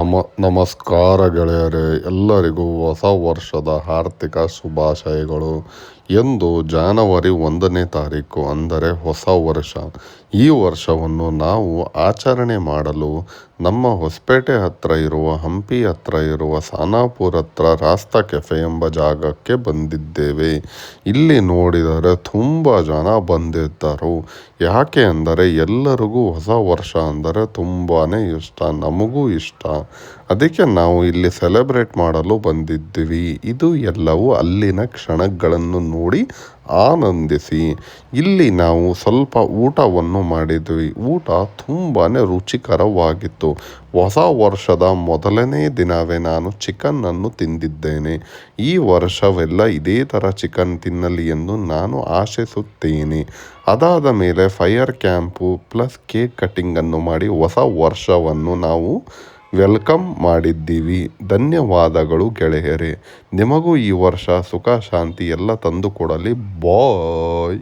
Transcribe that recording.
ನಮಸ್ಕಾರ ಗೆಳೆಯರೇ, ಎಲ್ಲರಿಗೂ ಹೊಸ ವರ್ಷದ ಆರ್ಥಿಕ ಶುಭಾಶಯಗಳು. ಎಂದು ಜನವರಿ 1ನೇ ತಾರೀಕು ಅಂದರೆ ಹೊಸ ವರ್ಷ. ಈ ವರ್ಷವನ್ನು ನಾವು ಆಚರಣೆ ಮಾಡಲು ನಮ್ಮ ಹೊಸಪೇಟೆ ಹತ್ರ ಇರುವ ಹಂಪಿ ಹತ್ರ ಇರುವ ಸಾನಾಪುರ ಹತ್ರ ರಾಸ್ತಾ ಕೆಫೆ ಎಂಬ ಜಾಗಕ್ಕೆ ಬಂದಿದ್ದೇವೆ. ಇಲ್ಲಿ ನೋಡಿದರೆ ತುಂಬ ಜನ ಬಂದಿದ್ದರು. ಯಾಕೆ ಅಂದರೆ ಎಲ್ಲರಿಗೂ ಹೊಸ ವರ್ಷ ಅಂದರೆ ತುಂಬಾ ಇಷ್ಟ, ನಮಗೂ ಇಷ್ಟ. ಅದಕ್ಕೆ ನಾವು ಇಲ್ಲಿ ಸೆಲೆಬ್ರೇಟ್ ಮಾಡಲು ಬಂದಿದ್ದೀವಿ. ಇದು ಎಲ್ಲವೂ ಅಲ್ಲಿನ ಕ್ಷಣಗಳನ್ನು ನೋಡಿ ಆನಂದಿಸಿ. ಇಲ್ಲಿ ನಾವು ಸ್ವಲ್ಪ ಊಟವನ್ನು ಮಾಡಿದ್ವಿ. ಊಟ ತುಂಬಾ ರುಚಿಕರವಾಗಿತ್ತು. ಹೊಸ ವರ್ಷದ ಮೊದಲನೇ ದಿನವೇ ನಾನು ಚಿಕನ್ನನ್ನು ತಿಂದಿದ್ದೇನೆ. ಈ ವರ್ಷವೆಲ್ಲ ಇದೇ ಥರ ಚಿಕನ್ ತಿನ್ನಲಿ ಎಂದು ನಾನು ಆಶಿಸುತ್ತೇನೆ. ಅದಾದ ಮೇಲೆ ಫೈರ್ ಕ್ಯಾಂಪು ಪ್ಲಸ್ ಕೇಕ್ ಕಟ್ಟಿಂಗನ್ನು ಮಾಡಿ ಹೊಸ ವರ್ಷವನ್ನು ನಾವು ವೆಲ್ಕಮ್ ಮಾಡಿದ್ದೀವಿ. ಧನ್ಯವಾದಗಳು ಗೆಳೆಯರೇ. ನಿಮಗೂ ಈ ವರ್ಷ ಸುಖ ಶಾಂತಿ ಎಲ್ಲ ತಂದುಕೊಡಲಿ. ಬಾಯ್.